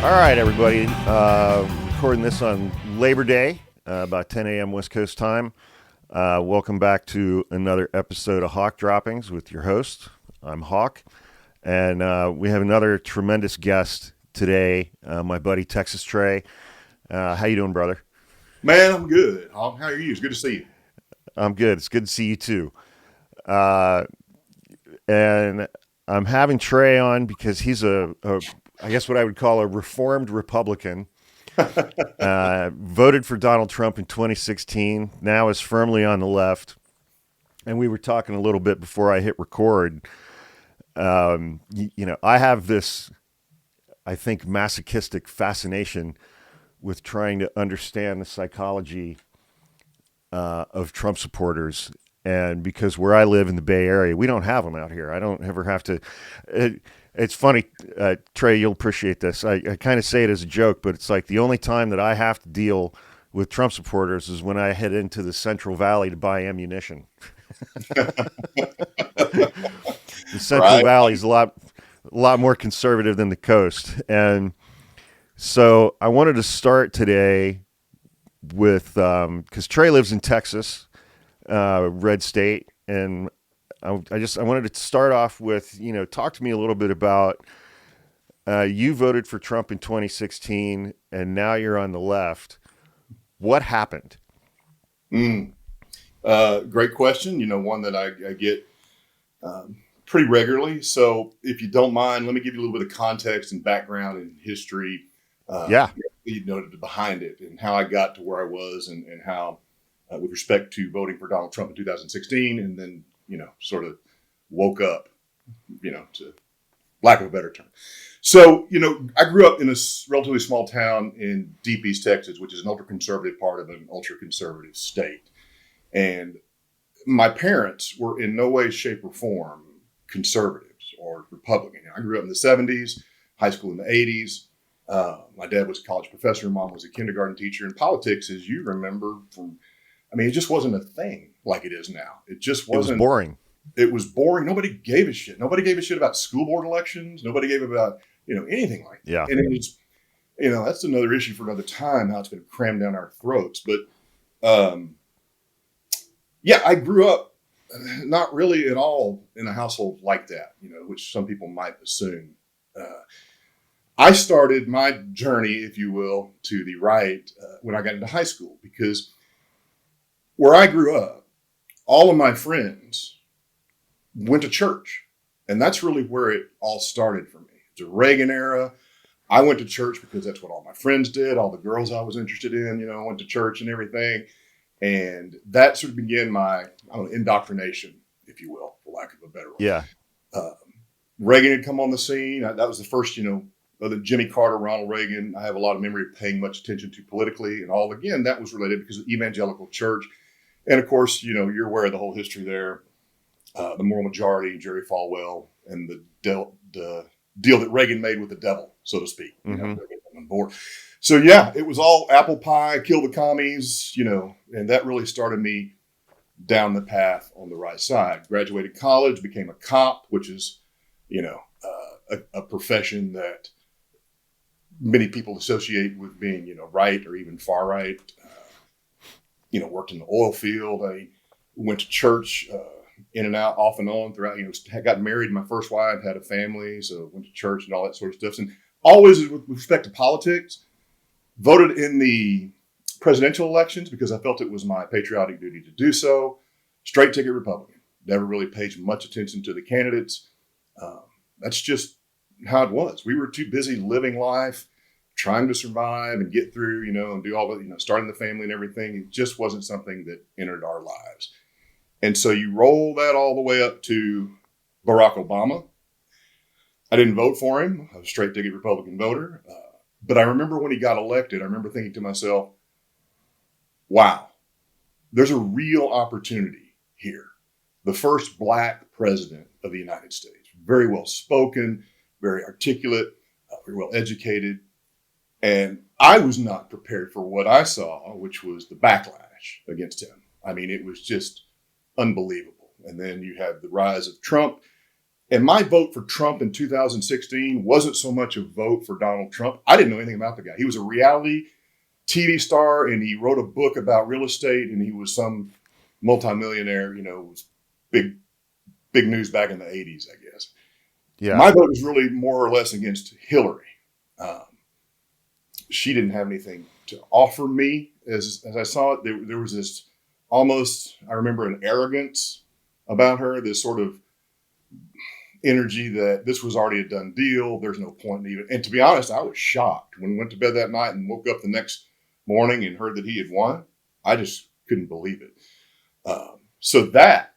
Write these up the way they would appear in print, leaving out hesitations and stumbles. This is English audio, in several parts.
All right, everybody. Recording this on Labor Day, about 10 a.m. West Coast time. Welcome back to another episode of Hawk Droppings with your host. I'm Hawk, and we have another tremendous guest today, my buddy Texas Trey. How you doing, brother? Man, I'm good. Hawk, how are you? It's good to see you. I'm good. It's good to see you too. And I'm having Trey on because he's I guess what I would call a reformed Republican. Voted for Donald Trump in 2016, now is firmly on the left. And we were talking a little bit before I hit record. I have this, I think, masochistic fascination with trying to understand the psychology of Trump supporters. And because where I live in the Bay Area, we don't have them out here. I don't ever have to. It's funny, Trey, you'll appreciate this. I kind of say it as a joke, but it's like the only time that I have to deal with Trump supporters is when I head into the Central Valley to buy ammunition. The Central Valley is a lot more conservative than the coast. And so I wanted to start today with, because Trey lives in Texas, red state, and I wanted to start off with, talk to me a little bit about, you voted for Trump in 2016 and now you're on the left. What happened? Great question. One that I get pretty regularly. So if you don't mind, let me give you a little bit of context and background and history. Behind it and how I got to where I was and how, with respect to voting for Donald Trump in 2016, and then, sort of woke up, to lack of a better term. So, I grew up in a relatively small town in deep East Texas, which is an ultra-conservative part of an ultra-conservative state. And my parents were in no way, shape, or form conservatives or Republican. I grew up in the 70s, high school in the 80s. My dad was a college professor. Mom was a kindergarten teacher. And politics, as you remember it just wasn't a thing like it is now. It just wasn't. It was boring. It was boring. Nobody gave a shit. Nobody gave a shit about school board elections. Nobody gave about, anything like that. Yeah. And it was, that's another issue for another time, how it's been crammed down our throats. But, I grew up not really at all in a household like that, which some people might assume. I started my journey, if you will, to the right when I got into high school, because where I grew up, all of my friends went to church. And that's really where it all started for me. It's a Reagan era. I went to church because that's what all my friends did. All the girls I was interested in, went to church and everything. And that sort of began my, indoctrination, if you will, for lack of a better word. Yeah. Reagan had come on the scene. That was the first, the Jimmy Carter, Ronald Reagan. I have a lot of memory of paying much attention to politically and all. Again, that was related because of the evangelical church. And of course, you're aware of the whole history there. The moral majority, Jerry Falwell, and the deal that Reagan made with the devil, so to speak. On board. So it was all apple pie, kill the commies, and that really started me down the path on the right side. Graduated college, became a cop, which is, a profession that many people associate with being, right or even far right. Worked in the oil field. I went to church, in and out, off and on throughout, got married. My first wife had a family, so went to church and all that sort of stuff. And always with respect to politics, voted in the presidential elections because I felt it was my patriotic duty to do so. Straight ticket Republican. Never really paid much attention to the candidates. That's just how it was. We were too busy living life, trying to survive and get through, and do all the, starting the family and everything. It just wasn't something that entered our lives. And so you roll that all the way up to Barack Obama. I didn't vote for him. I was a straight ticket Republican voter. But I remember when he got elected, I remember thinking to myself, wow, there's a real opportunity here. The first Black president of the United States. Very well spoken, very articulate, very well educated. And I was not prepared for what I saw, which was the backlash against him. It was just unbelievable. And then you have the rise of Trump. And my vote for Trump in 2016 wasn't so much a vote for Donald Trump. I didn't know anything about the guy. He was a reality TV star, and he wrote a book about real estate, and he was some multimillionaire, was big news back in the 80s, I guess. Yeah. My vote was really more or less against Hillary. She didn't have anything to offer me. As I saw it, there was this almost, I remember, an arrogance about her, this sort of energy that this was already a done deal. There's no point in even. And to be honest, I was shocked when we went to bed that night and woke up the next morning and heard that he had won. I just couldn't believe it. So that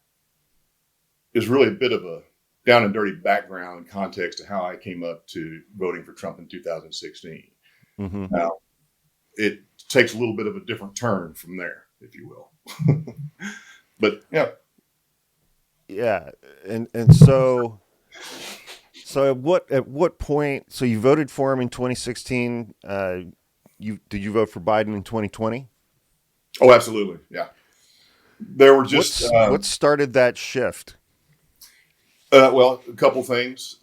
is really a bit of a down and dirty background and context to how I came up to voting for Trump in 2016. Mm-hmm. Now, it takes a little bit of a different turn from there, if you will. But yeah. Yeah. And so at what point, so you voted for him in 2016, did you vote for Biden in 2020? Oh, absolutely. Yeah. There were just what started that shift? Well, a couple things.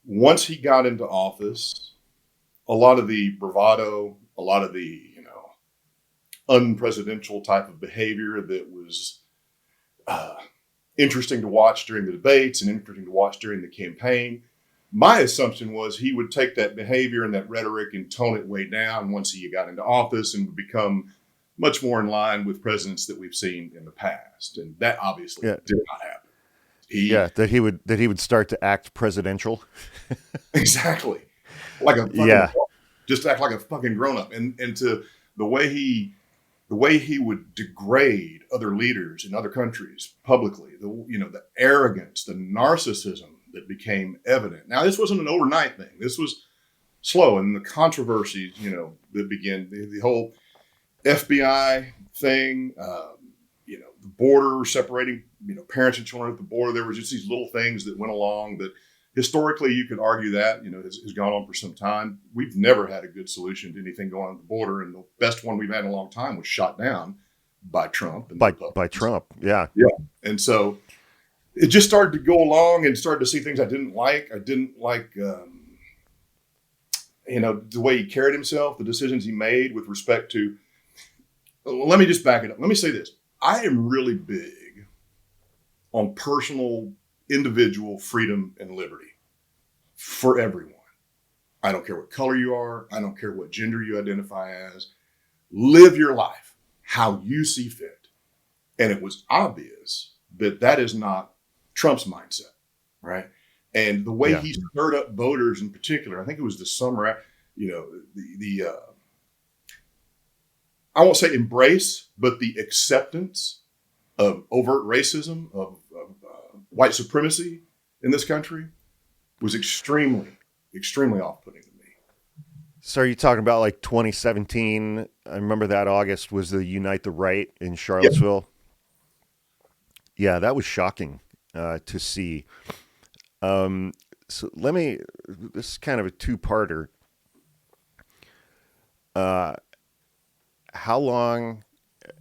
Once he got into office, a lot of the bravado, a lot of the unpresidential type of behavior that was interesting to watch during the debates and interesting to watch during the campaign. My assumption was he would take that behavior and that rhetoric and tone it way down once he got into office and would become much more in line with presidents that we've seen in the past. And that obviously did not happen. That he would start to act presidential. Exactly. Like a fucking just act like a fucking grown-up. And to the way he would degrade other leaders in other countries publicly, the arrogance, the narcissism that became evident. Now, this wasn't an overnight thing. This was slow. And the controversies, that began, the whole FBI thing, the border separating, parents and children at the border. There were just these little things that went along that historically you could argue that, has gone on for some time. We've never had a good solution to anything going on at the border. And the best one we've had in a long time was shot down by Trump. And by Trump. Yeah. Yeah. And so it just started to go along and started to see things I didn't like. I didn't like, the way he carried himself, the decisions he made with respect to, let me just back it up. Let me say this. I am really big on personal, individual freedom and liberty for everyone. I don't care what color you are. I don't care what gender you identify as. Live your life how you see fit. And it was obvious that is not Trump's mindset, right? And the way he stirred up voters in particular, I think it was the summer, I won't say embrace, but the acceptance of overt racism, of white supremacy in this country was extremely, extremely off-putting to me. So are you talking about like 2017? I remember that August was the Unite the Right in Charlottesville. Yeah, that was shocking to see. So this is kind of a two-parter. How long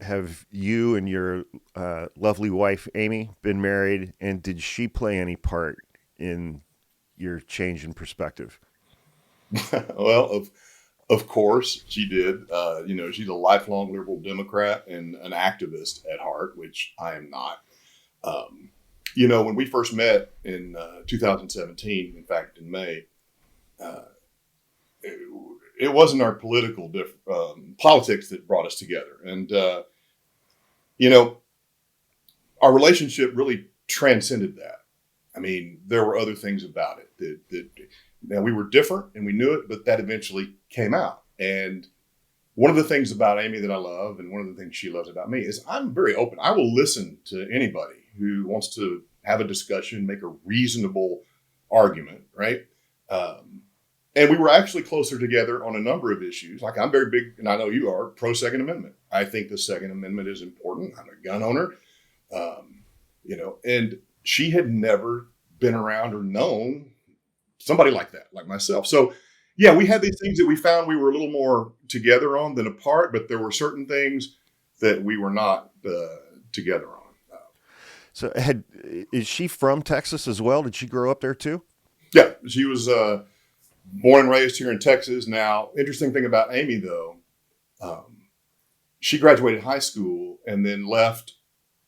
have you and your lovely wife, Amy, been married, and did she play any part in your change in perspective? Well, of course she did. She's a lifelong liberal Democrat and an activist at heart, which I am not. When we first met in 2017, in fact, in May, it wasn't our politics that brought us together. And, our relationship really transcended that. I mean, there were other things about it that we were different and we knew it, but that eventually came out. And one of the things about Amy that I love, and one of the things she loves about me, is I'm very open. I will listen to anybody who wants to have a discussion, make a reasonable argument, right? And we were actually closer together on a number of issues. Like, I'm very big, and I know you are, pro Second Amendment. I think the Second Amendment is important. I'm a gun owner, and she had never been around or known somebody like that, like myself. So, yeah, we had these things that we found we were a little more together on than apart, but there were certain things that we were not together on. So is she from Texas as well? Did she grow up there too? Yeah, she was born and raised here in Texas. Now, interesting thing about Amy, though, she graduated high school and then left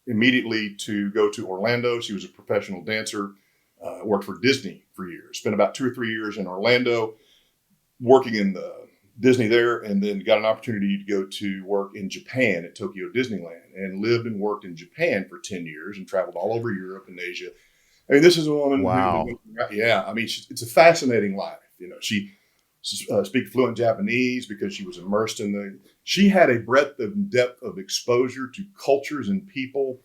immediately to go to Orlando. She was a professional dancer, worked for Disney for years, spent about 2 or 3 years in Orlando working in the Disney there, and then got an opportunity to go to work in Japan at Tokyo Disneyland, and lived and worked in Japan for 10 years and traveled all over Europe and Asia. I mean, this is a woman Wow. yeah, I mean, it's a fascinating life. You know, she speaks fluent Japanese because she was immersed in she had a breadth and depth of exposure to cultures and people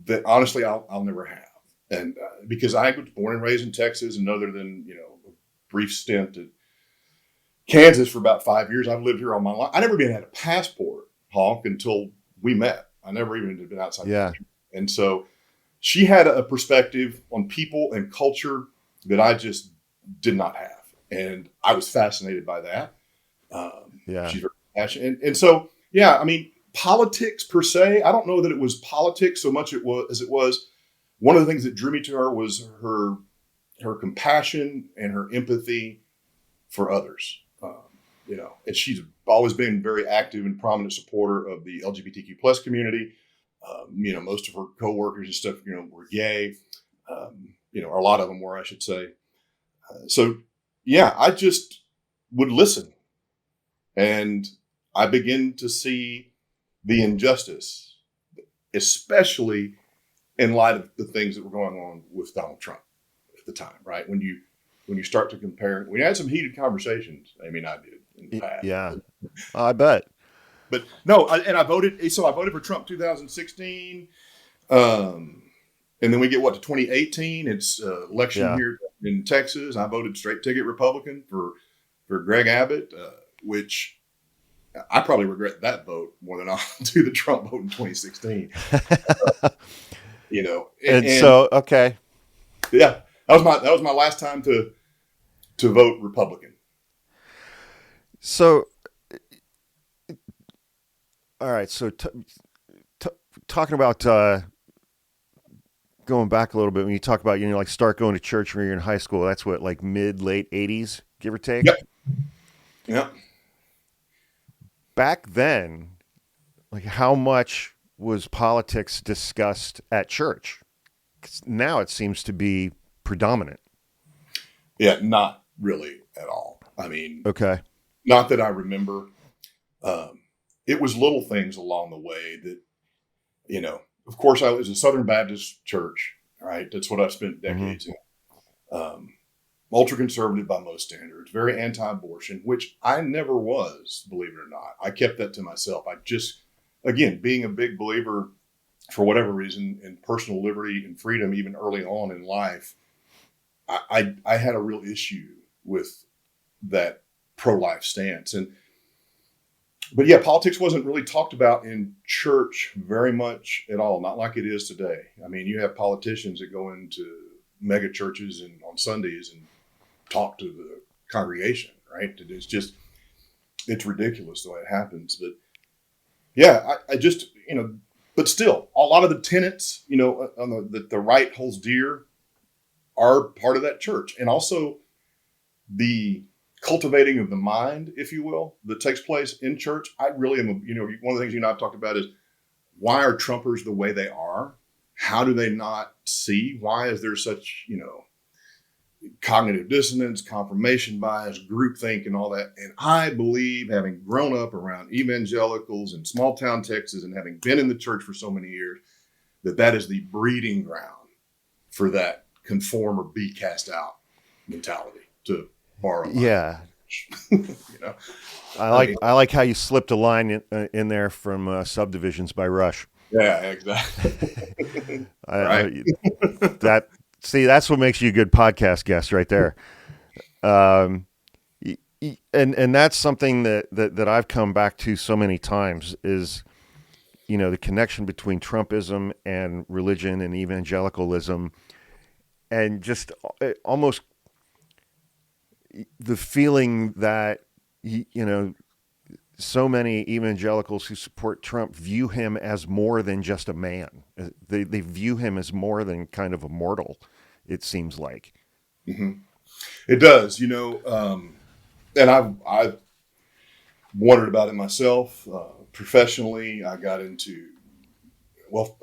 that honestly I'll never have. And because I was born and raised in Texas, and other than, a brief stint at Kansas for about 5 years, I've lived here all my life. I never even had a passport, Honk, until we met. I never even had been outside the country. And so she had a perspective on people and culture that I just did not have. And I was fascinated by that. She's very passionate. And so, I mean, politics per se, I don't know that it was politics so much as it was one of the things that drew me to her was her compassion and her empathy for others. And she's always been very active and prominent supporter of the LGBTQ plus community. Most of her coworkers and stuff, were gay. Or a lot of them were, I should say. I just would listen, and I begin to see the injustice, especially in light of the things that were going on with Donald Trump at the time, right? When you start to compare, we had some heated conversations. I mean, I did in the past. Yeah, I bet. But no, I voted. So I voted for Trump 2016. And then we get to 2018. It's election here in Texas. I voted straight ticket Republican for Greg Abbott, which I probably regret that vote more than I'll do the Trump vote in 2016. Okay. Yeah, that was my last time to vote Republican. So, all right. So, talking about going back a little bit, when you talk about like start going to church when you're in high school, that's what, like late 80s, give or take. Yep. Back then, like how much was politics discussed at church? 'Cause now it seems to be predominant. Yeah, not really at all. I mean, okay, not that I remember. It was little things along the way that, of course, I was a Southern Baptist church, right? That's what I spent decades in. Ultra conservative by most standards, very anti-abortion, which I never was, believe it or not. I kept that to myself. I just, again, being a big believer for whatever reason in personal liberty and freedom, even early on in life, I had a real issue with that pro-life stance. But politics wasn't really talked about in church very much at all, not like it is today. I mean, you have politicians that go into mega churches and on Sundays and talk to the congregation, right? It's ridiculous the way it happens. But I just, but still, a lot of the tenets, that the right holds dear are part of that church. And also the cultivating of the mind, if you will, that takes place in church. I really am, one of the things you and I've talked about is, why are Trumpers the way they are? How do they not see? Why is there such, cognitive dissonance, confirmation bias, groupthink, and all that? And I believe, having grown up around evangelicals in small town Texas and having been in the church for so many years, that is the breeding ground for that conform or be cast out mentality, to borrow. I like how you slipped a line in there from Subdivisions by Rush. Yeah, exactly. That's what makes you a good podcast guest right there. And that's something that I've come back to so many times is, the connection between Trumpism and religion and evangelicalism, and just almost the feeling that, so many evangelicals who support Trump view him as more than just a man. They view him as more than kind of a mortal, it seems like. Mm-hmm. It does, and I've wondered about it myself. Professionally, I got into,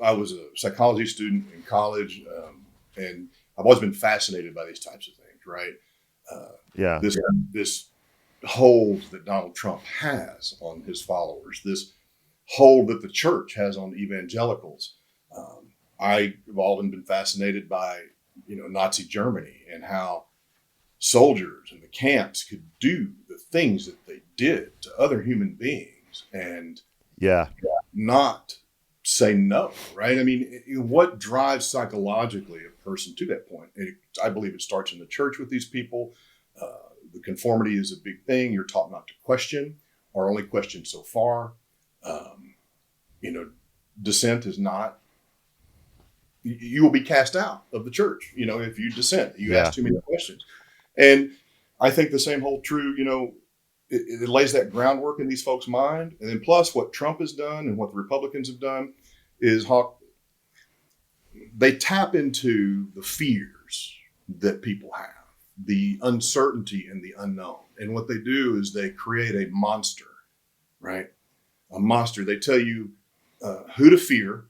I was a psychology student in college, and I've always been fascinated by these types of things, right? Yeah. This hold that Donald Trump has on his followers, this hold that the church has on evangelicals. I've often been fascinated by, Nazi Germany and how soldiers in the camps could do the things that they did to other human beings and not say no, right? I mean, what drives psychologically a person to that point? I believe it starts in the church with these people. The conformity is a big thing. You're taught not to question, or only question so far. Dissent is not, you will be cast out of the church, if you dissent. You ask too many questions. And I think the same holds true, it lays that groundwork in these folks' mind. And then plus what Trump has done and what the Republicans have done is they tap into the fears that people have, the uncertainty and the unknown. And what they do is they create a monster, right? A monster. They tell you who to fear,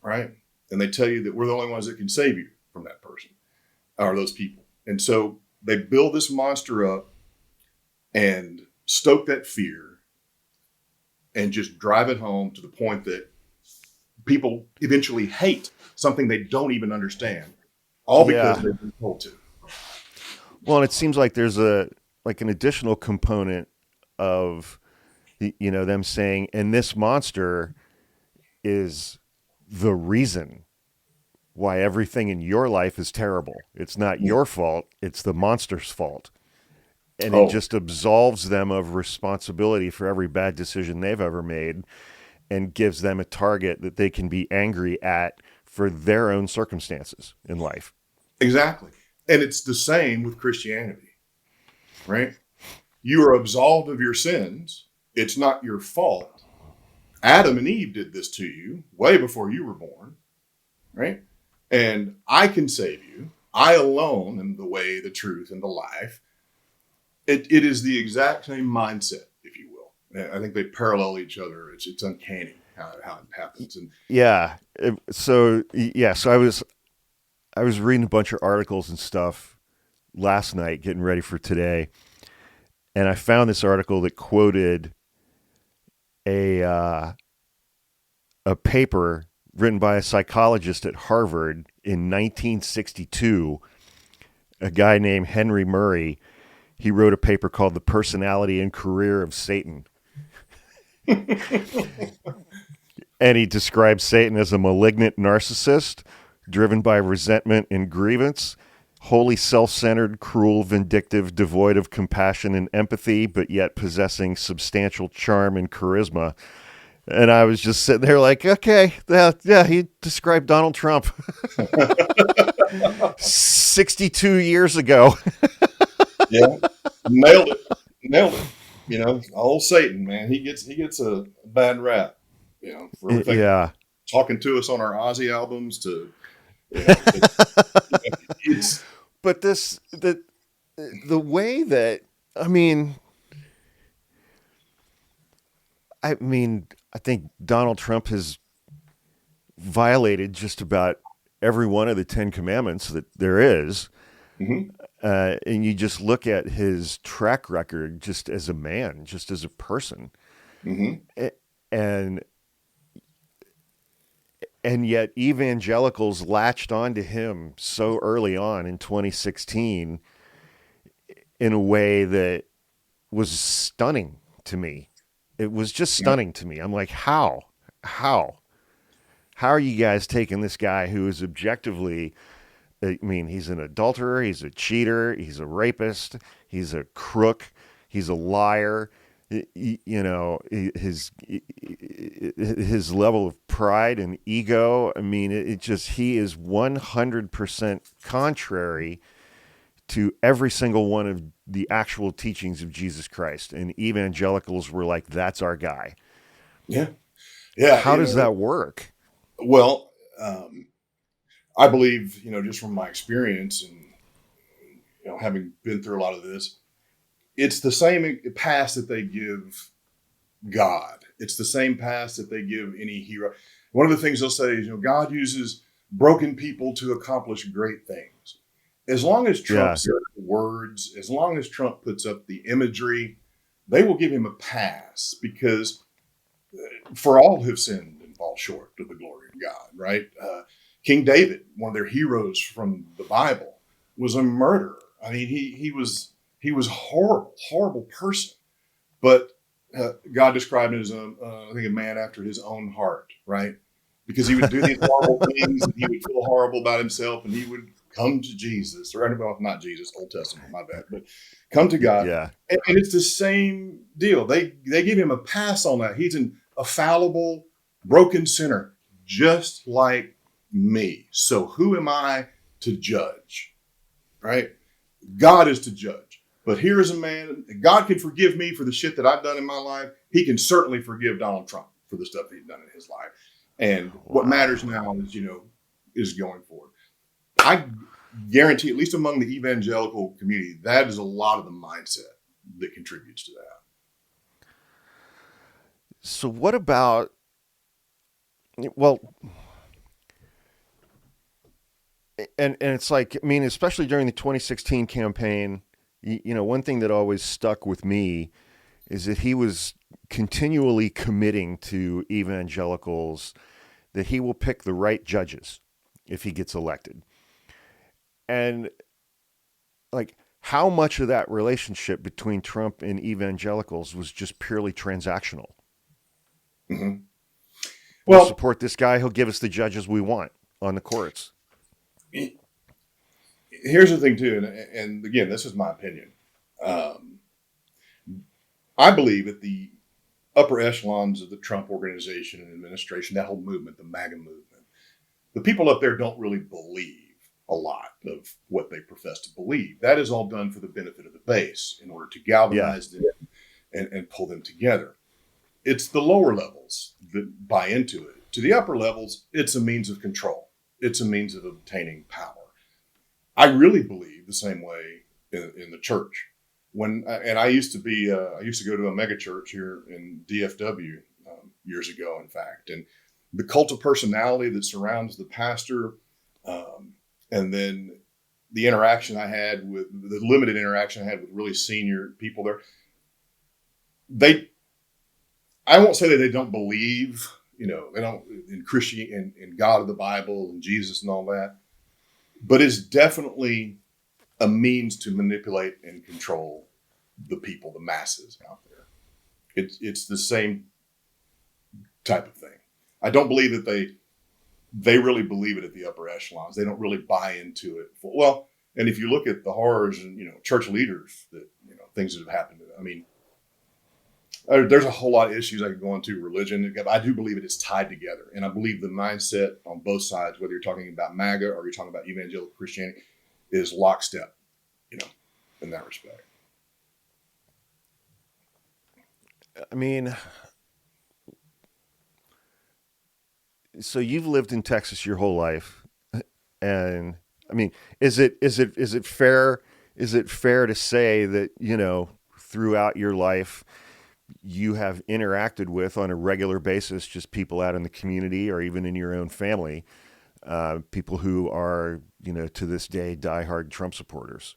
right? And they tell you that we're the only ones that can save you from that person or those people. And so they build this monster up and stoke that fear and just drive it home to the point that people eventually hate something they don't even understand, all because they've been told to. Well, and it seems like there's an additional component of, them saying, and this monster is the reason why everything in your life is terrible. It's not your fault. It's the monster's fault. And it just absolves them of responsibility for every bad decision they've ever made and gives them a target that they can be angry at for their own circumstances in life. Exactly. And it's the same with Christianity, right? You are absolved of your sins. It's not your fault. Adam and Eve did this to you way before you were born, right? And I can save you. I alone am the way, the truth, and the life. It is the exact same mindset, if you will. I think they parallel each other. It's uncanny how it happens. And So I was reading a bunch of articles and stuff last night, getting ready for today, and I found this article that quoted a paper written by a psychologist at Harvard in 1962. A guy named Henry Murray. He wrote a paper called "The Personality and Career of Satan." And he describes Satan as a malignant narcissist driven by resentment and grievance, wholly self-centered, cruel, vindictive, devoid of compassion and empathy, but yet possessing substantial charm and charisma. And I was just sitting there like, okay, he described Donald Trump 62 years ago. Yeah, nailed it. Old Satan, man, he gets a bad rap, for everything. Talking to us on our Ozzy albums to, it's. But the way that, I think Donald Trump has violated just about every one of the 10 commandments that there is. Mm-hmm. And you just look at his track record just as a man, just as a person. Mm-hmm. And yet evangelicals latched onto him so early on in 2016 in a way that was stunning to me. It was just stunning to me. I'm like, how are you guys taking this guy who is objectively, he's an adulterer, he's a cheater, he's a rapist, he's a crook, he's a liar. His level of pride and ego. He is 100% contrary to every single one of the actual teachings of Jesus Christ. And evangelicals were like, that's our guy. Yeah. Yeah. How does that work? Well, I believe, just from my experience and, having been through a lot of this, it's the same pass that they give God. It's the same pass that they give any hero. One of the things they'll say is, God uses broken people to accomplish great things. As long as Trump says the words, as long as Trump puts up the imagery, they will give him a pass, because for all have sinned and fall short of the glory of God, right? King David, one of their heroes from the Bible, was a murderer. I mean, he was horrible person, but God described him as I think a man after his own heart, right? Because he would do these horrible things, and he would feel horrible about himself, and he would come to Jesus, or not Jesus, Old Testament, my bad, but come to God. Yeah. And it's the same deal. They give him a pass on that. He's a fallible, broken sinner, just like me. So who am I to judge, right? God is to judge. But here is a man, God can forgive me for the shit that I've done in my life. He can certainly forgive Donald Trump for the stuff he's done in his life. And what matters now is, is going forward. I guarantee, at least among the evangelical community, that is a lot of the mindset that contributes to that. So what about, well, and it's like, I mean, especially during the 2016 campaign, one thing that always stuck with me is that he was continually committing to evangelicals that he will pick the right judges if he gets elected. And like, how much of that relationship between Trump and evangelicals was just purely transactional? Mm-hmm. We'll support this guy. He'll give us the judges we want on the courts. Here's the thing too. And again, this is my opinion. I believe at the upper echelons of the Trump organization and administration, that whole movement, the MAGA movement, the people up there don't really believe a lot of what they profess to believe. That is all done for the benefit of the base in order to galvanize them and pull them together. It's the lower levels that buy into it. To the upper levels, it's a means of control. It's a means of obtaining power. I really believe the same way in the church. I used to go to a mega church here in DFW years ago, in fact, and the cult of personality that surrounds the pastor, and then the interaction I had with the limited interaction I had with really senior people there. I won't say that they don't believe, they don't in Christianity and God of the Bible and Jesus and all that, but it's definitely a means to manipulate and control the people, the masses out there. It's the same type of thing. I don't believe that they really believe it at the upper echelons. They don't really buy into it. And if you look at the horrors and, church leaders that, things that have happened to them, I mean, there's a whole lot of issues I could go into religion. I do believe it is tied together. And I believe the mindset on both sides, whether you're talking about MAGA or you're talking about evangelical Christianity, is lockstep, in that respect. I mean, so you've lived in Texas your whole life, and I mean, is it fair to say that, throughout your life, you have interacted with on a regular basis just people out in the community or even in your own family, people who are, to this day, diehard Trump supporters?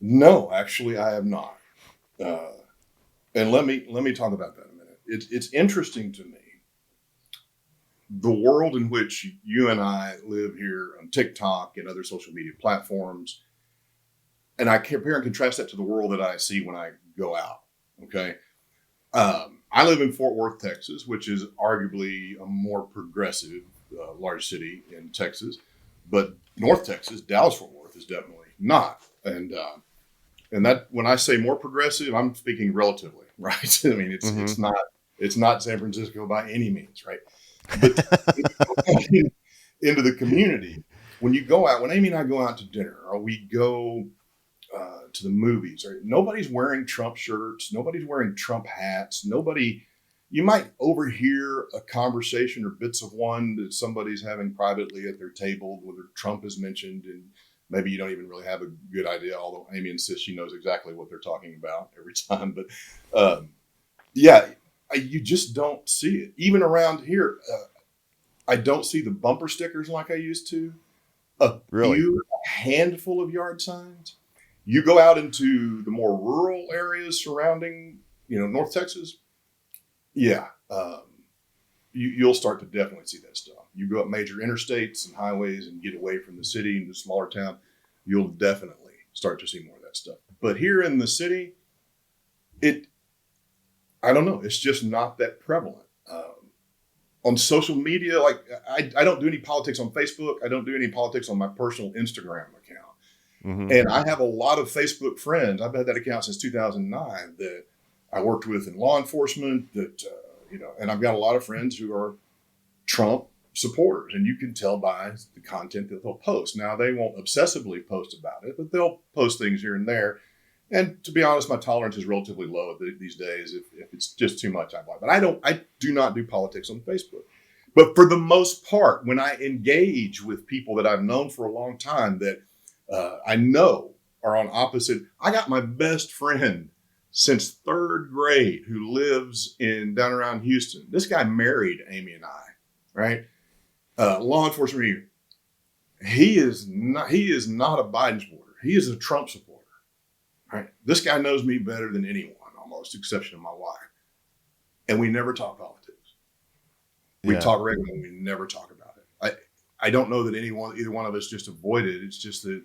No, actually, I have not. And let me talk about that a minute. It's interesting to me, the world in which you and I live here on TikTok and other social media platforms, and I compare and contrast that to the world that I see when I go out. Okay, I live in Fort Worth, Texas, which is arguably a more progressive large city in Texas, but North Texas, Dallas-Fort Worth, is definitely not. And that, when I say more progressive, I'm speaking relatively, right? I mean, it's not San Francisco by any means, right? But into the community, when you go out, when Amy and I go out to dinner, or we go to the movies, or nobody's wearing Trump shirts, nobody's wearing Trump hats, nobody. You might overhear a conversation or bits of one that somebody's having privately at their table, whether Trump is mentioned, and maybe you don't even really have a good idea, although Amy insists she knows exactly what they're talking about every time. But yeah, you just don't see it. Even around here, I don't see the bumper stickers like I used to. Really? A handful of yard signs. You go out into the more rural areas surrounding, North Texas. Yeah, you'll start to definitely see that stuff. You go up major interstates and highways and get away from the city into smaller town, you'll definitely start to see more of that stuff. But here in the city, I don't know, it's just not that prevalent. On social media, like I don't do any politics on Facebook. I don't do any politics on my personal Instagram account. Mm-hmm. And I have a lot of Facebook friends. I've had that account since 2009 that I worked with in law enforcement, that, and I've got a lot of friends who are Trump supporters, and you can tell by the content that they'll post. Now, they won't obsessively post about it, but they'll post things here and there. And to be honest, my tolerance is relatively low these days. If it's just too much, I block. But I do not do politics on Facebook. But for the most part, when I engage with people that I've known for a long time that I know are on opposite, I got my best friend since third grade who lives down around Houston. This guy married Amy and I, right? Law enforcement here. He is not a Biden supporter. He is a Trump supporter. Right? This guy knows me better than anyone, almost, exception of my wife. And we never talk politics. We talk regularly. We never talk about it. I don't know that either one of us just avoid it. It's just that,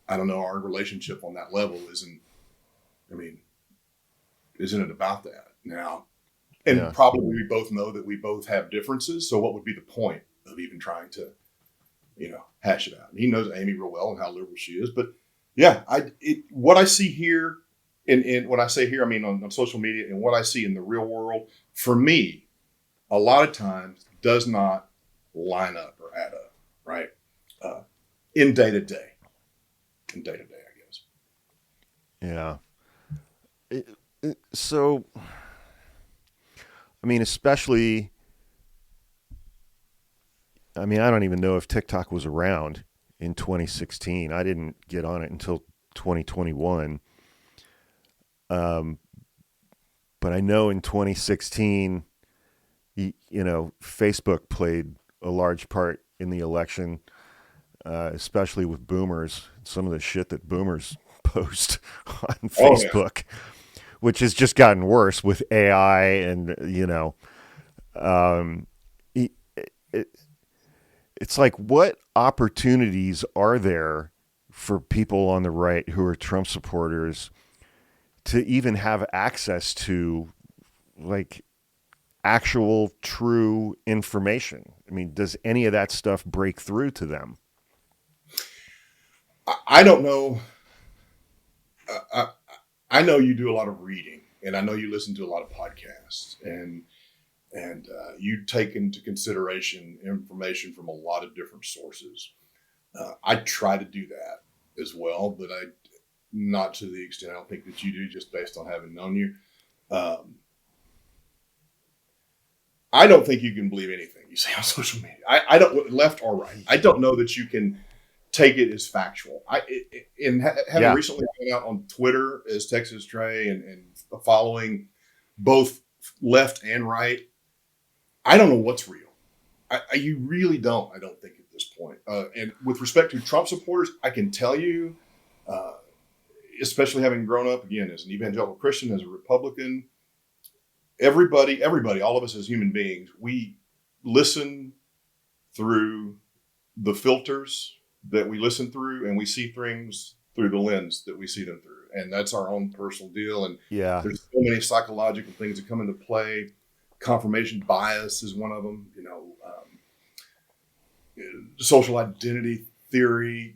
I don't know, our relationship on that level isn't it about that now? And probably we both know that we both have differences. So what would be the point of even trying to, hash it out? And he knows Amy real well and how liberal she is. But yeah, what I see here, and when I say here, I mean on social media, and what I see in the real world, for me, a lot of times does not line up or add up, right? In day to day, I guess. Yeah. So, especially, I don't even know if TikTok was around in 2016. I didn't get on it until 2021. But I know in 2016, Facebook played a large part in the election, especially with boomers. Some of the shit that boomers post on Facebook, which has just gotten worse with AI and, it's like, what opportunities are there for people on the right who are Trump supporters to even have access to, like, actual true information? Does any of that stuff break through to them? I don't know. I know you do a lot of reading, and I know you listen to a lot of podcasts, and you take into consideration information from a lot of different sources. I try to do that as well, but not to the extent I don't think that you do, just based on having known you. I don't think you can believe anything you say on social media. I don't, left or right. I don't know that you can take it as factual. Having recently been out on Twitter as Texas Trey and following both left and right, I don't know what's real. You really don't, I don't think, at this point. And with respect to Trump supporters, I can tell you, especially having grown up, again, as an evangelical Christian, as a Republican, everybody, all of us as human beings, we listen through the filters that we listen through, and we see things through the lens that we see them through. And that's our own personal deal. And there's so many psychological things that come into play. Confirmation bias is one of them, social identity theory.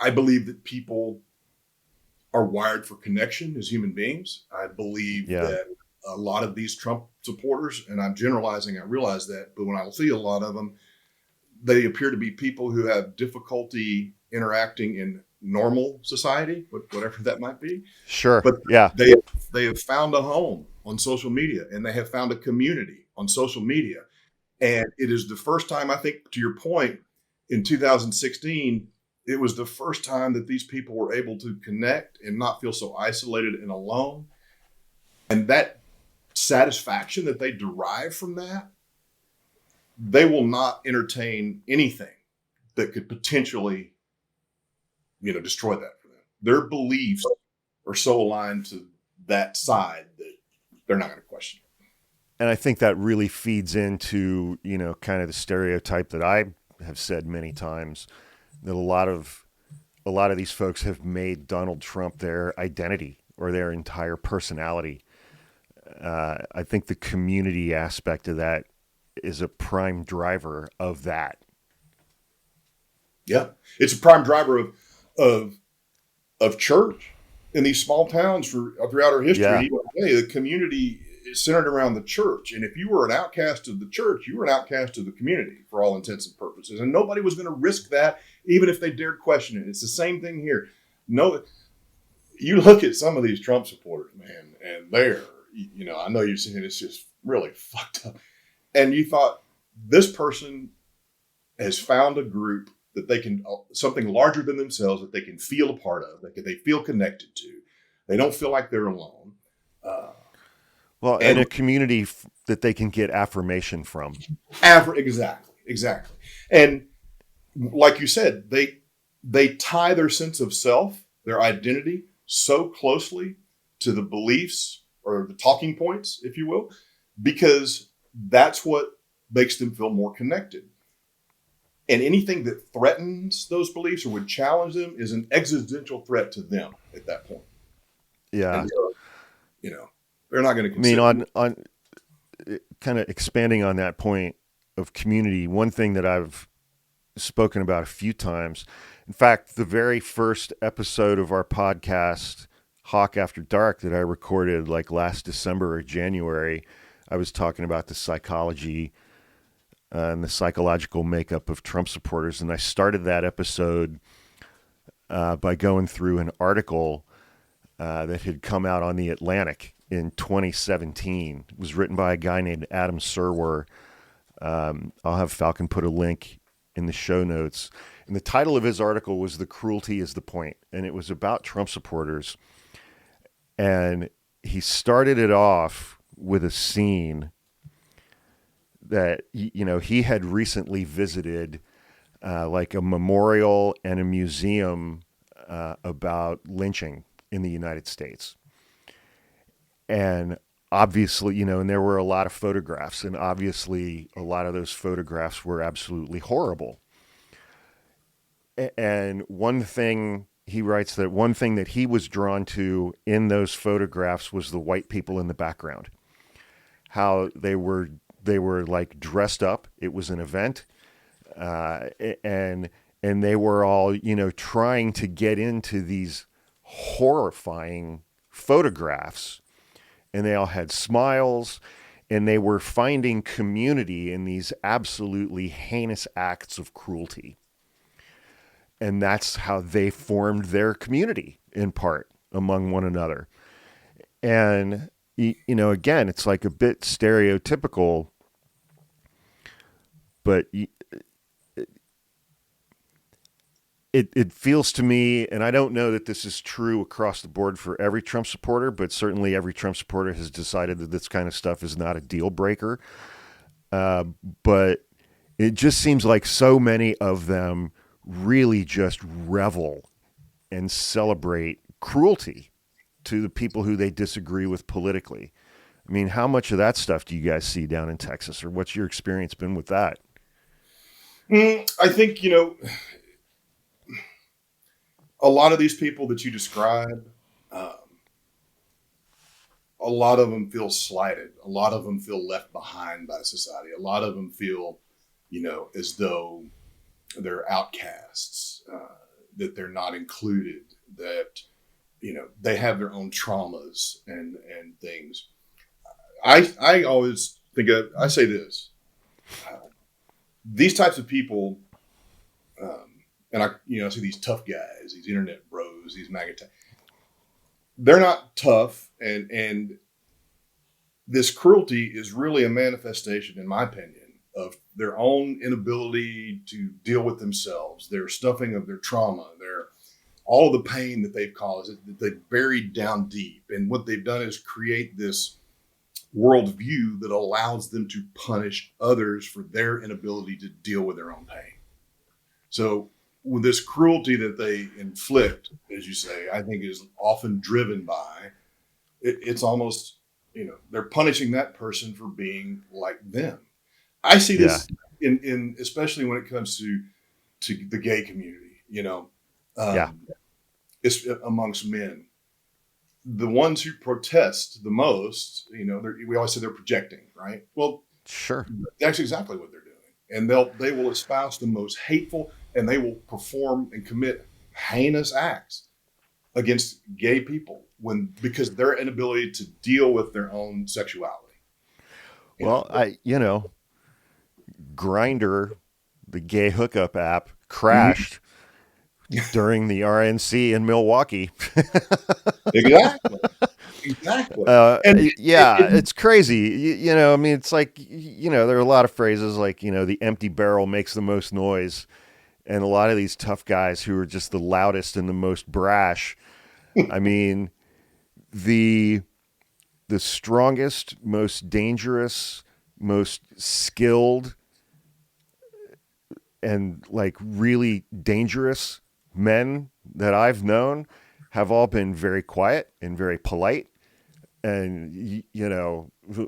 I believe that people are wired for connection as human beings. I believe that a lot of these Trump supporters, and I'm generalizing, I realize that, but when I see a lot of them, they appear to be people who have difficulty interacting in normal society, whatever that might be. Sure. But Yeah. they have found a home on social media, and they have found a community on social media. And it is the first time, I think, to your point, in 2016, it was the first time that these people were able to connect and not feel so isolated and alone. And that satisfaction that they derive from that, they will not entertain anything that could potentially, destroy that for them. Their beliefs are so aligned to that side that they're not going to question it. And I think that really feeds into, kind of the stereotype that I have said many times, that a lot of these folks have made Donald Trump their identity or their entire personality. I think the community aspect of that is a prime driver of that. Yeah, it's a prime driver of church in these small towns throughout our history. Yeah. Even today, the community is centered around the church, and if you were an outcast of the church, you were an outcast of the community for all intents and purposes, and nobody was going to risk that, even if they dared question it. It's the same thing here. No, you look at some of these Trump supporters, man, and they're, I know you've seen it, it's just really fucked up. And you thought, this person has found a group that they can, something larger than themselves, that they can feel a part of, that they feel connected to. They don't feel like they're alone. And a community that they can get affirmation from. Exactly. And like you said, they tie their sense of self, their identity, so closely to the beliefs or the talking points, if you will, because that's what makes them feel more connected. And anything that threatens those beliefs or would challenge them is an existential threat to them at that point. Yeah. And so, they're not going to consider. I mean, on kind of expanding on that point of community, one thing that I've spoken about a few times, in fact, the very first episode of our podcast, Hawk After Dark, that I recorded like last December or January, I was talking about the psychology and the psychological makeup of Trump supporters. And I started that episode by going through an article that had come out on The Atlantic in 2017. It was written by a guy named Adam Serwer. I'll have Falcon put a link in the show notes. And the title of his article was "The Cruelty is the Point." And it was about Trump supporters. And he started it off with a scene that, he had recently visited like a memorial and a museum about lynching in the United States. And obviously, and there were a lot of photographs, and obviously a lot of those photographs were absolutely horrible. And one thing he writes, that one thing that he was drawn to in those photographs was the white people in the background, how they were like dressed up. It was an event, and they were all, trying to get into these horrifying photographs, and they all had smiles, and they were finding community in these absolutely heinous acts of cruelty. And that's how they formed their community, in part, among one another. And, again, it's like a bit stereotypical, but it feels to me, and I don't know that this is true across the board for every Trump supporter, but certainly every Trump supporter has decided that this kind of stuff is not a deal breaker. But it just seems like so many of them really just revel and celebrate cruelty to the people who they disagree with politically. I mean, how much of that stuff do you guys see down in Texas, or what's your experience been with that? I think, a lot of these people that you describe, a lot of them feel slighted. A lot of them feel left behind by society. A lot of them feel, as though they're outcasts, that they're not included, that, they have their own traumas and things. I always I say this, these types of people, and I see these tough guys, these internet bros, these MAGA, they're not tough, and this cruelty is really a manifestation, in my opinion, of their own inability to deal with themselves, their stuffing of their trauma, their all of the pain that they've caused, that they've buried down deep. And what they've done is create this worldview that allows them to punish others for their inability to deal with their own pain. So with this cruelty that they inflict, as you say, I think is often driven by, it's almost, they're punishing that person for being like them. I see this in especially when it comes to the gay community, it's amongst men. The ones who protest the most, we always say they're projecting, right? Well, sure, that's exactly what they're doing. And they will espouse the most hateful, and they will perform and commit heinous acts against gay people because their inability to deal with their own sexuality. Grindr, the gay hookup app, crashed during the RNC in Milwaukee. Exactly. It's crazy. It's like, there are a lot of phrases like, the empty barrel makes the most noise. And a lot of these tough guys who are just the loudest and the most brash. I mean, the strongest, most dangerous, most skilled, and like really dangerous men that I've known have all been very quiet and very polite. And,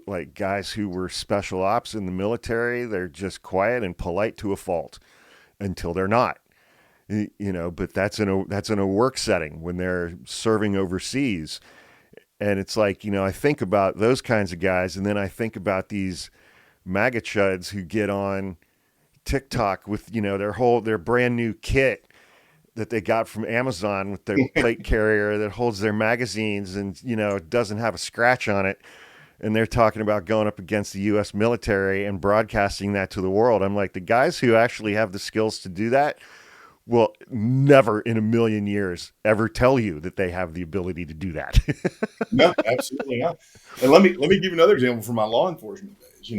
like guys who were special ops in the military, they're just quiet and polite to a fault until they're not, but that's in a work setting when they're serving overseas. And it's like, I think about those kinds of guys. And then I think about these MAGA chuds who get on TikTok with, their brand new kit that they got from Amazon with their plate carrier that holds their magazines and, doesn't have a scratch on it. And they're talking about going up against the U.S. military and broadcasting that to the world. I'm like, the guys who actually have the skills to do that will never in a million years ever tell you that they have the ability to do that. No, absolutely not. And let me give you another example from my law enforcement days.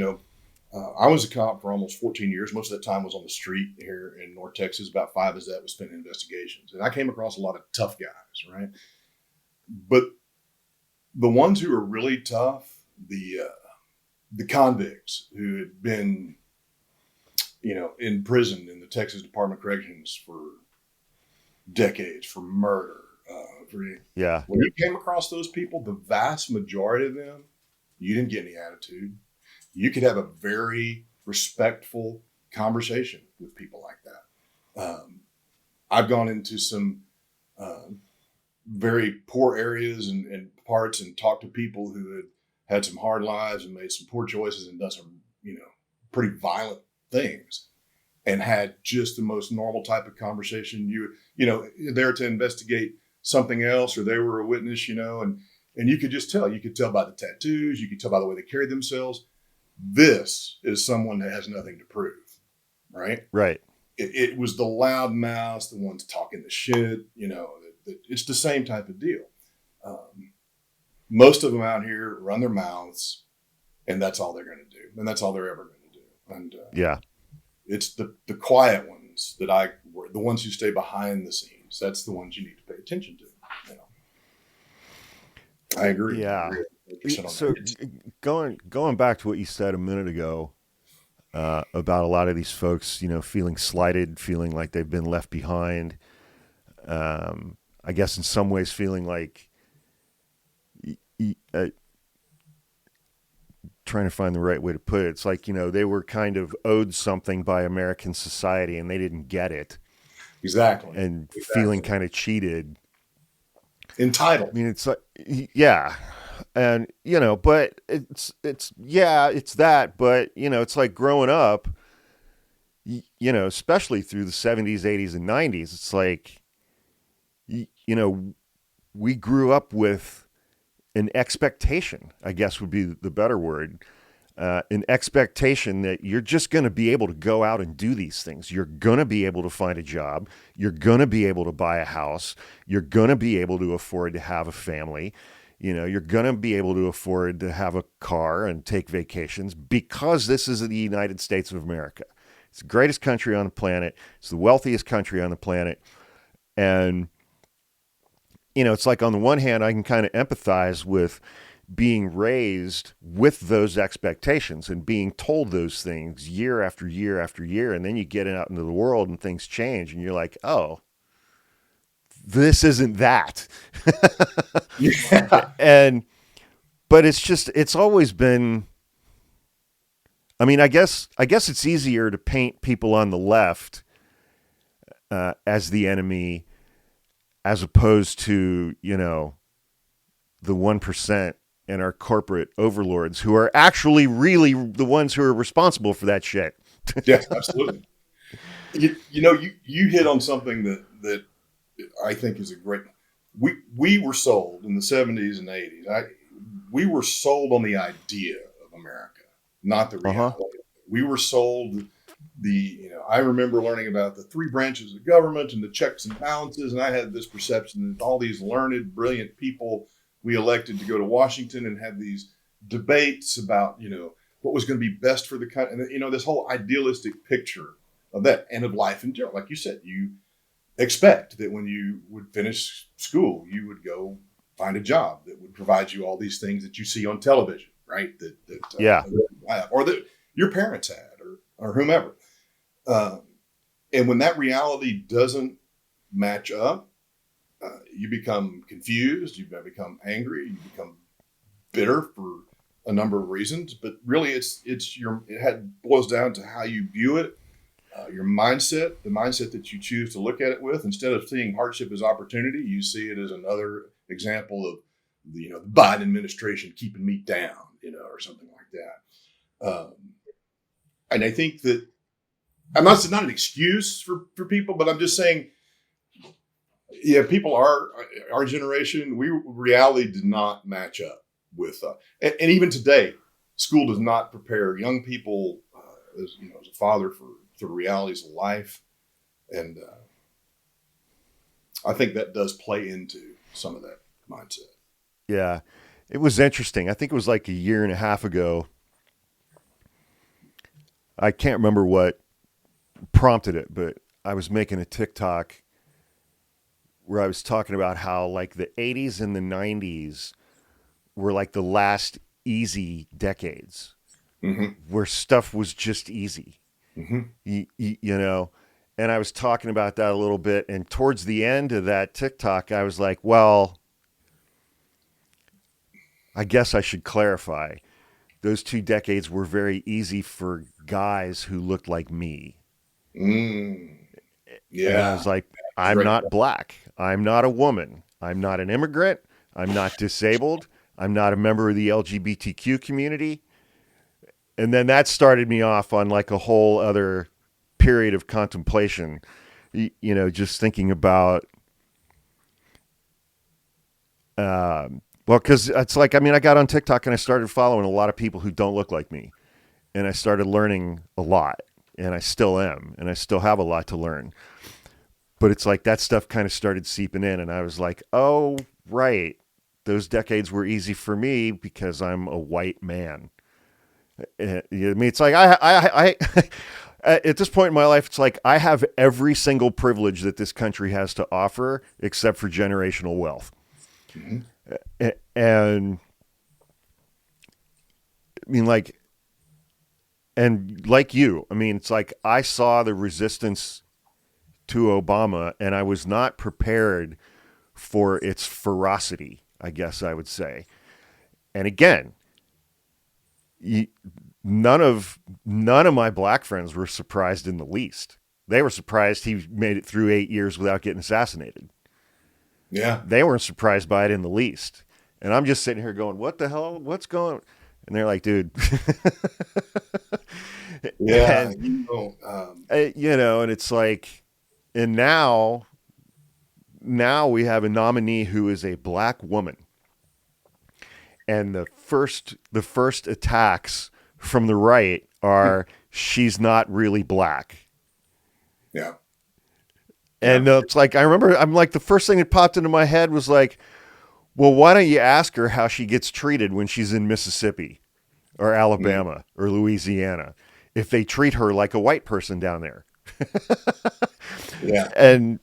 I was a cop for almost 14 years. Most of that time was on the street here in North Texas. About 5 of that was spent in investigations. And I came across a lot of tough guys, right? But the ones who are really tough, the convicts who had been, in prison in the Texas Department of Corrections for decades for murder. When you came across those people, the vast majority of them, you didn't get any attitude. You could have a very respectful conversation with people like that. I've gone into some very poor areas and parts and talked to people who had some hard lives and made some poor choices and done some, pretty violent things, and had just the most normal type of conversation. There to investigate something else, or they were a witness, and you could just tell. You could tell by the tattoos. You could tell by the way they carried themselves. This is someone that has nothing to prove, right? Right. It was the loud mouths, the ones talking the shit, it's the same type of deal. Most of them out here run their mouths, and that's all they're going to do. And that's all they're ever going to do. And it's the quiet ones the ones who stay behind the scenes. That's the ones you need to pay attention to. I agree. Yeah. So going back to what you said a minute ago about a lot of these folks, feeling slighted, feeling like they've been left behind. I guess in some ways feeling like trying to find the right way to put it. It's like, they were kind of owed something by American society and they didn't get it. Exactly. And feeling kind of cheated. Entitled. I mean, it's like, yeah. And, but it's that, but, it's like growing up, especially through the 70s, 80s, and 90s, it's like, we grew up with an expectation, I guess would be the better word, an expectation that you're just going to be able to go out and do these things. You're going to be able to find a job. You're going to be able to buy a house. You're going to be able to afford to have a family. You're going to be able to afford to have a car and take vacations because this is the United States of America. It's the greatest country on the planet. It's the wealthiest country on the planet. And, it's like on the one hand, I can kind of empathize with being raised with those expectations and being told those things year after year after year. And then you get out into the world and things change and you're like, oh, this isn't that. Yeah. But it's always been, I mean, I guess it's easier to paint people on the left as the enemy as opposed to, the 1% and our corporate overlords who are actually really the ones who are responsible for that shit. Yeah, absolutely. You hit on something that I think is a great. We were sold in the 70s and 80s. We were sold on the idea of America, not the reality. Uh-huh. We were sold I remember learning about the three branches of government and the checks and balances, and I had this perception that all these learned, brilliant people we elected to go to Washington and have these debates about, what was going to be best for the country. And, this whole idealistic picture of that and of life in general. Like you said, you expect that when you would finish school, you would go find a job that would provide you all these things that you see on television, right? Yeah. Or that your parents had or whomever. And when that reality doesn't match up, you become confused, you become angry, you become bitter for a number of reasons. But really, it boils down to how you view it, your mindset, the mindset that you choose to look at it with. Instead of seeing hardship as opportunity, you see it as another example of the Biden administration keeping me down, or something like that. And I think that it's not an excuse for people, but I'm just saying, yeah, people our generation, reality did not match up with, and even today, school does not prepare young people as a father for the realities of life. And I think that does play into some of that mindset. Yeah. It was interesting. I think it was like a year and a half ago. I can't remember what prompted it, but I was making a TikTok where I was talking about how like the 80s and the 90s were like the last easy decades, where stuff was just easy, and I was talking about that a little bit. And towards the end of that TikTok, I was like, well, I guess I should clarify. Those 2 decades were very easy for guys who looked like me. Yeah. And I was like, I'm not black. I'm not a woman. I'm not an immigrant. I'm not disabled. I'm not a member of the LGBTQ community. And then that started me off on like a whole other period of contemplation, just thinking about, because it's like, I got on TikTok and I started following a lot of people who don't look like me. And I started learning a lot. And I still am. And I still have a lot to learn. But it's like that stuff kind of started seeping in. And I was like, oh, right. Those decades were easy for me because I'm a white man. It's like I at this point in my life, it's like I have every single privilege that this country has to offer except for generational wealth. And like you, it's like I saw the resistance to Obama and I was not prepared for its ferocity, I guess I would say. And again, none of my black friends were surprised in the least. They were surprised he made it through 8 years without getting assassinated. Yeah. They weren't surprised by it in the least. And I'm just sitting here going, what the hell? What's going on? And they're like, dude. Yeah. And it's like, and now we have a nominee who is a black woman. and the first attacks from the right are she's not really black. Yeah. And it's like, I'm like, the first thing that popped into my head was like, well, why don't you ask her how she gets treated when she's in Mississippi or Alabama or Louisiana, if they treat her like a white person down there? Yeah. And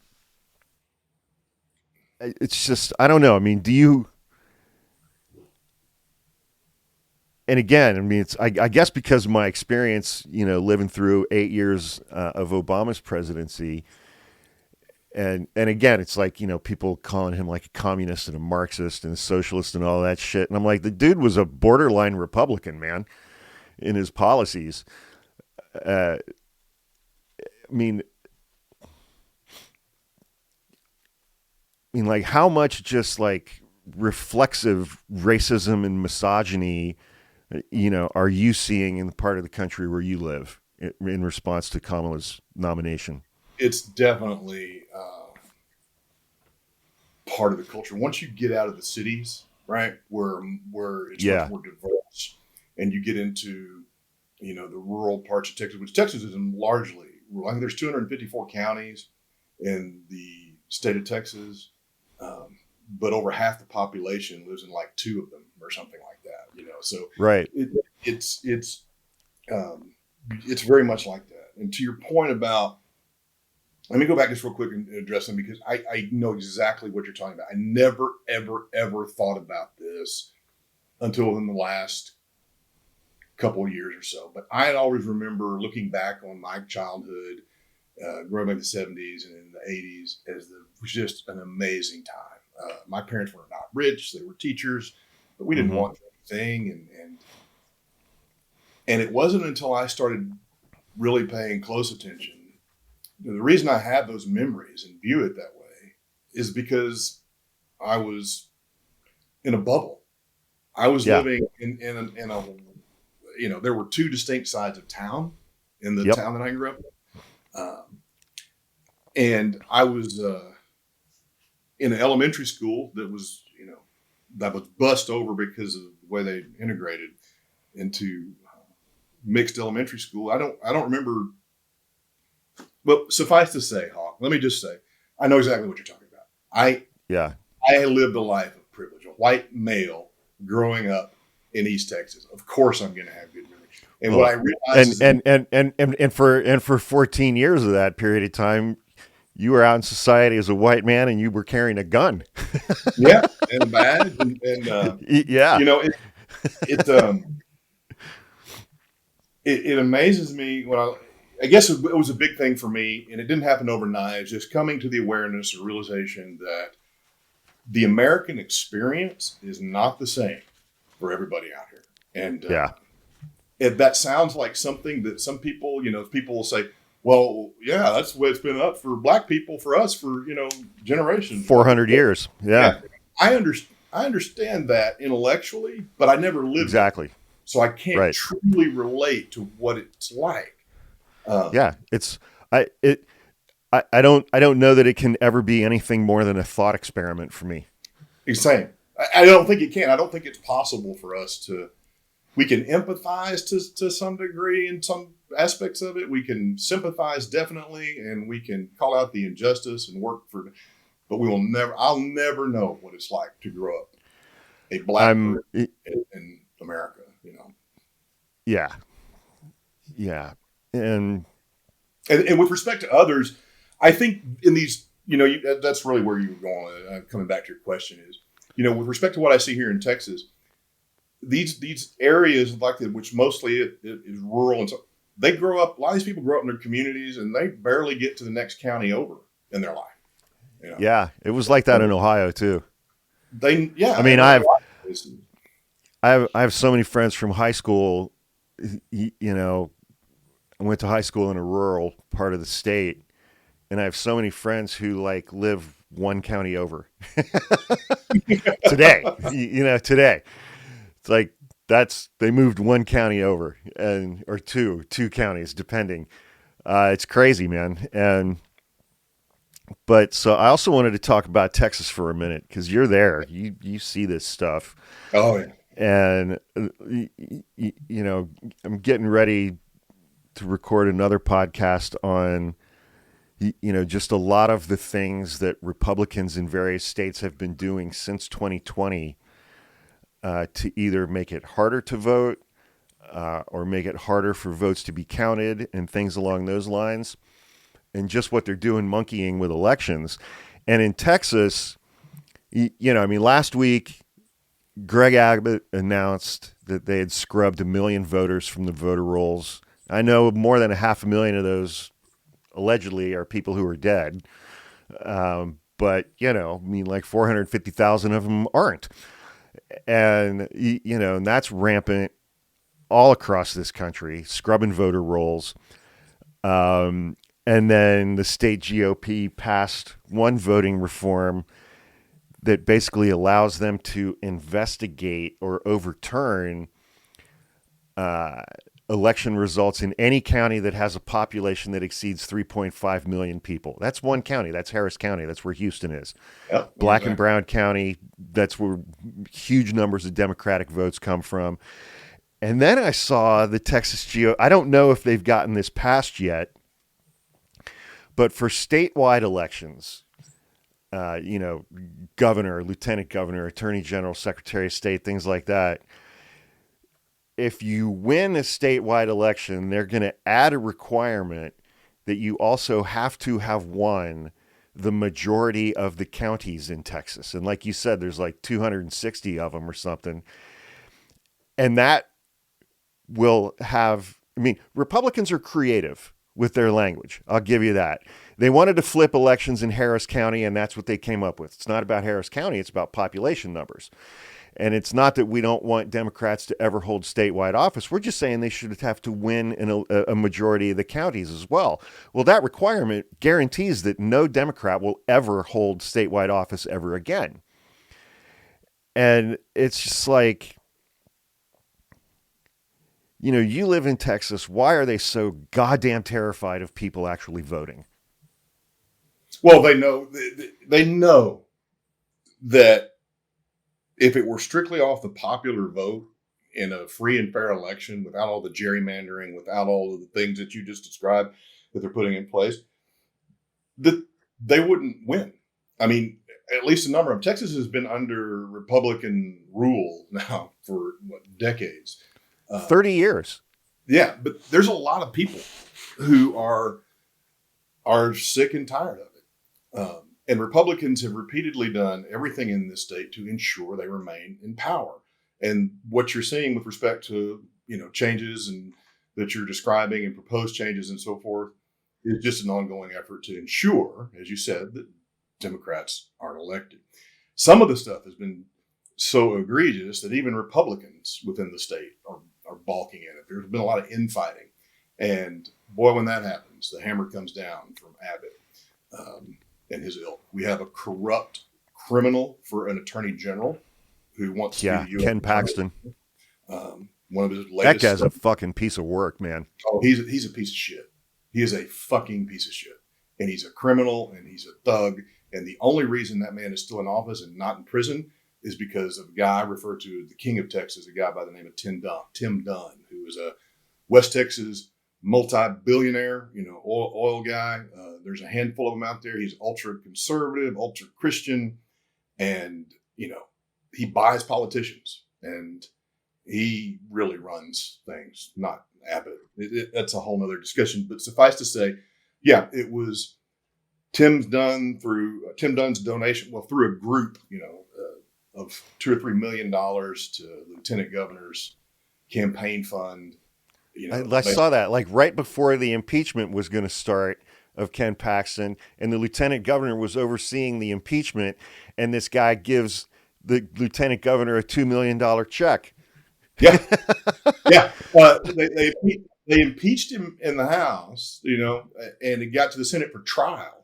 it's just, I don't know. I mean, and again, I mean, I guess because of my experience, living through 8 years of Obama's presidency, and again, it's like, people calling him like a communist and a Marxist and a socialist and all that shit. And I'm like, the dude was a borderline Republican, man, in his policies. I mean, like, how much just like reflexive racism and misogyny, are you seeing in the part of the country where you live in response to Kamala's nomination? It's definitely part of the culture. Once you get out of the cities, right, where it's much more diverse, and you get into, the rural parts of Texas, which Texas is largely rural. I think there's 254 counties in the state of Texas, but over half the population lives in like 2 of them or something like that. So right, it's very much like that. And to your point about, let me go back just real quick and address them, because I know exactly what you're talking about. I never, ever, ever thought about this until in the last couple of years or so. But I always remember looking back on my childhood, growing up in the 70s and in the 80s, as it was just an amazing time. My parents were not rich; they were teachers, but we didn't want anything. And it wasn't until I started really paying close attention. The reason I have those memories and view it that way is because I was in a bubble. I was living in a, there were 2 distinct sides of town in the town that I grew up in. And I was in an elementary school that was, that was bussed over because of the way they integrated into mixed elementary school. I don't remember. But suffice to say, Hawk, let me just say, I know exactly what you're talking about. I lived a life of privilege, a white male growing up in East Texas. Of course, I'm going to have good memories. And what I realized and for 14 years of that period of time, you were out in society as a white man, and you were carrying a gun. Yeah, and a badge, and it amazes me when I guess it was a big thing for me, and it didn't happen overnight. It's just coming to the awareness or realization that the American experience is not the same for everybody out here. And that sounds like something that some people, people will say, well, yeah, that's the way it's been up for black people, for us, for, generations. 400 years. Yeah. I understand that intellectually, but I never lived exactly. So I can't truly relate to what it's like. It's I don't know that it can ever be anything more than a thought experiment for me. Same. I don't think it can. I don't think it's possible for us we can empathize to some degree in some aspects of it. We can sympathize definitely, and we can call out the injustice and work for, but I'll never know what it's like to grow up a black person in America, Yeah. Yeah. And with respect to others, I think in these, that's really where you were going. Coming back to your question is, with respect to what I see here in Texas, these areas like that, which mostly is rural, and so they grow up. A lot of these people grow up in their communities, and they barely get to the next county over in their life. Yeah, it was like that in Ohio too. I mean, I have so many friends from high school. I went to high school in a rural part of the state, and I have so many friends who live 1 county over today. Today it's like they moved 1 county over, or two counties depending. It's crazy, man. But so I also wanted to talk about Texas for a minute, because you're there. You see this stuff. Oh yeah. And, you know, I'm getting ready to record another podcast on, you know, just a lot of the things that Republicans in various states have been doing since 2020 to either make it harder to vote or make it harder for votes to be counted and things along those lines, and just what they're doing monkeying with elections. And in Texas, you know, I mean, last week, Greg Abbott announced that they had scrubbed 1 million voters from the voter rolls. I know more than 500,000 of those allegedly are people who are dead. But, you know, I mean, like 450,000 of them aren't. And, you know, and that's rampant all across this country, scrubbing voter rolls. And then the state GOP passed one voting reform that basically allows them to investigate or overturn election results in any county that has a population that exceeds 3.5 million people. That's one county. That's Harris County. That's where Houston is. Yep, Black exactly. and Brown County, that's where huge numbers of Democratic votes come from. And then I saw the Texas GOP. I don't know if they've gotten this passed yet, but for statewide elections, you know, governor, lieutenant governor, attorney general, secretary of state, things like that. If you win a statewide election, they're going to add a requirement that you also have to have won the majority of the counties in Texas. And like you said, there's like 260 of them or something. And that will have, I mean, Republicans are creative with their language. I'll give you that. They wanted to flip elections in Harris County, and that's what they came up with. It's not about Harris County. It's about population numbers. And it's not that we don't want Democrats to ever hold statewide office. We're just saying they should have to win in a majority of the counties as well. Well, that requirement guarantees that no Democrat will ever hold statewide office ever again. And it's just like, you know, you live in Texas. Why are they so goddamn terrified of people actually voting? Well, they know that if it were strictly off the popular vote in a free and fair election, without all the gerrymandering, without all of the things that you just described that they're putting in place, that they wouldn't win. I mean, at least a number of Texas has been under Republican rule now for decades. 30 years. Yeah, but there's a lot of people who are sick and tired of it. And Republicans have repeatedly done everything in this state to ensure they remain in power. And what you're seeing with respect to, you know, changes and that you're describing and proposed changes and so forth is just an ongoing effort to ensure, as you said, that Democrats aren't elected. Some of the stuff has been so egregious that even Republicans within the state are balking at it. There's been a lot of infighting. And boy, when that happens, the hammer comes down from Abbott and his ilk. We have a corrupt criminal for an attorney general who wants to be the U.S. Ken Paxton. One of his latest. That guy's a fucking piece of work, man. Oh, he's a piece of shit. He is a fucking piece of shit. And he's a criminal and he's a thug. And the only reason that man is still in office and not in prison is because of a guy referred to as the king of Texas, a guy by the name of Tim Dunn, who is a West Texas multi-billionaire, you know, oil guy. There's a handful of them out there. He's ultra conservative, ultra Christian, and, you know, he buys politicians and he really runs things, not Abbott. That's a whole nother discussion, but suffice to say, yeah, it was Tim Dunn's donation, well, through a group, you know, of $2 or $3 million to Lieutenant Governor's campaign fund. You know, I saw that like right before the impeachment was going to start of Ken Paxton, and the Lieutenant Governor was overseeing the impeachment, and this guy gives the Lieutenant Governor a $2 million check. Yeah, yeah. They impeached him in the House, you know, and it got to the Senate for trial.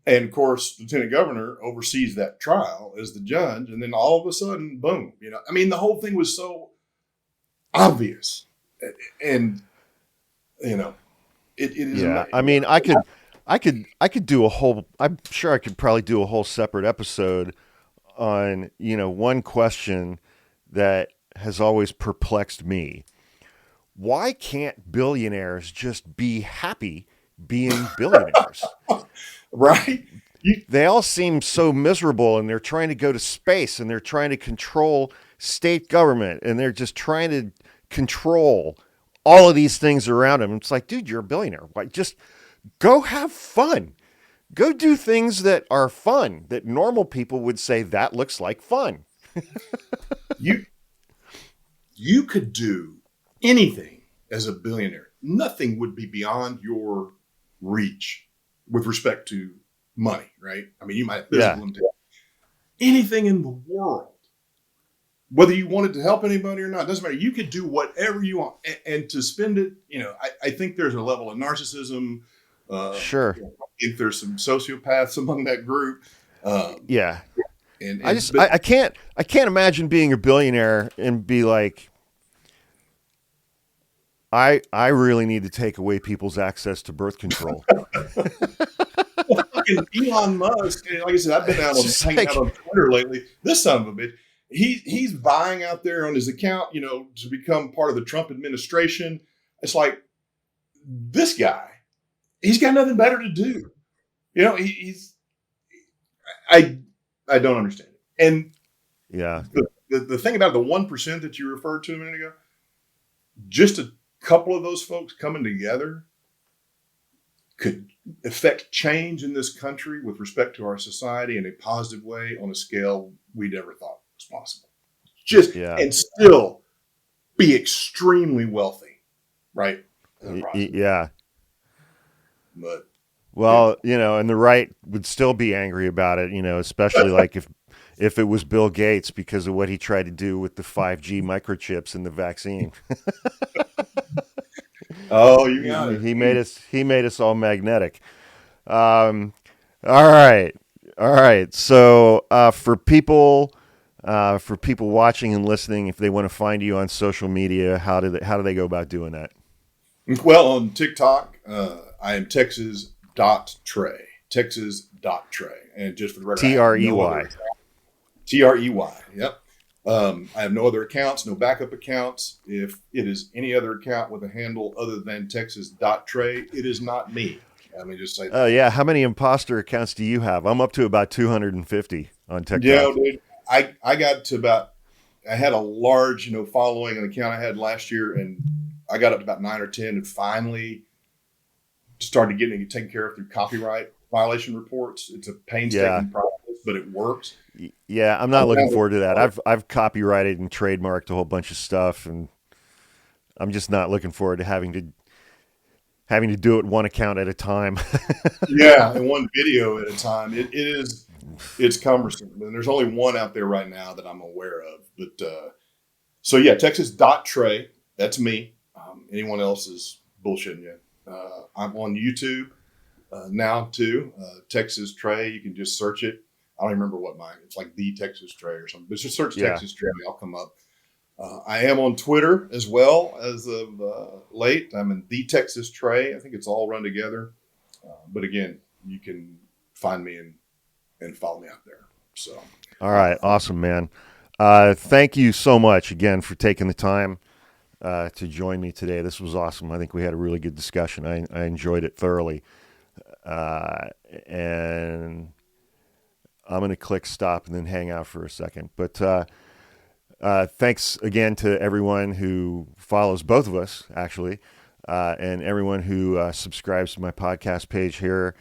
And of course, Lieutenant Governor oversees that trial as the judge, and then all of a sudden, boom! You know, I mean, the whole thing was so obvious, and you know, it is. Yeah, I mean, I could do a whole. I'm sure I could probably do a whole separate episode on, you know, one question that has always perplexed me. Why can't billionaires just be happy being billionaires? Right? They all seem so miserable, and they're trying to go to space, and they're trying to control state government, and they're just trying to control all of these things around them. It's like, dude, you're a billionaire. Why just go have fun? Go do things that are fun, that normal people would say that looks like fun. You could do anything as a billionaire. Nothing would be beyond your reach with respect to money, right? I mean, you might have physical limitations. Anything in the world, whether you wanted to help anybody or not, doesn't matter. You could do whatever you want, and to spend it. I think there's a level of narcissism. Sure. If there's some sociopaths among that group. Yeah. I can't imagine being a billionaire and be like, I really need to take away people's access to birth control. Elon Musk, like I said, I've been hanging out on Twitter lately. This son of a bitch, he's vying out there on his account, to become part of the Trump administration. It's like, this guy, he's got nothing better to do. I don't understand it. And yeah, the thing about the 1% that you referred to a minute ago, just a couple of those folks coming together could affect change in this country with respect to our society in a positive way on a scale we never thought was possible. And still be extremely wealthy, right? Yeah. But and the right would still be angry about it, especially like if it was Bill Gates because of what he tried to do with the 5G microchips in the vaccine. Oh, you got it. He made us all magnetic. All right. So for people watching and listening, if they want to find you on social media, how do they go about doing that? Well, on TikTok, I am Texas.Trey. Texas.Trey. And just for the record, Trey. Trey. Yep. I have no other accounts, no backup accounts. If it is any other account with a handle other than Texas.Trey, it is not me. Let me just say that. Oh, yeah. How many imposter accounts do you have? I'm up to about 250 on TikTok. Yeah, dude. I got to I had a large, following an account I had last year, and I got up to about 9 or 10 and finally started getting it taken care of through copyright violation reports. It's a painstaking process, but it works. Yeah, I'm not looking forward to that. I've copyrighted and trademarked a whole bunch of stuff, and I'm just not looking forward to having to do it one account at a time. Yeah, and one video at a time. It's cumbersome, and there's only one out there right now that I'm aware of. But so yeah, Texas.Trey. That's me. Anyone else is bullshitting you. I'm on YouTube now too. Texas Trey. You can just search it. I don't remember what mine. It's like the Texas Trey or something. But just search Texas Trey. I'll come up. I am on Twitter as well as of late. I'm in the Texas Trey. I think it's all run together. But again, you can find me and follow me out there. So. All right. Awesome, man. Thank you so much again for taking the time to join me today. This was awesome. I think we had a really good discussion. I enjoyed it thoroughly. And I'm going to click stop and then hang out for a second. But thanks again to everyone who follows both of us, actually, and everyone who subscribes to my podcast page here.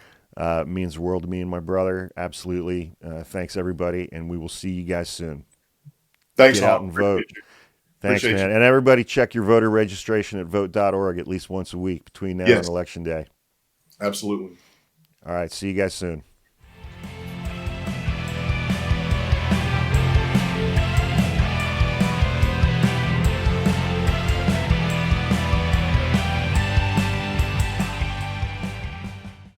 Means the world to me and my brother. Absolutely. Thanks, everybody, and we will see you guys soon. Thanks, Get out and vote. Thanks, man. And everybody check your voter registration at vote.org at least once a week between now and Election Day. Absolutely. All right. See you guys soon.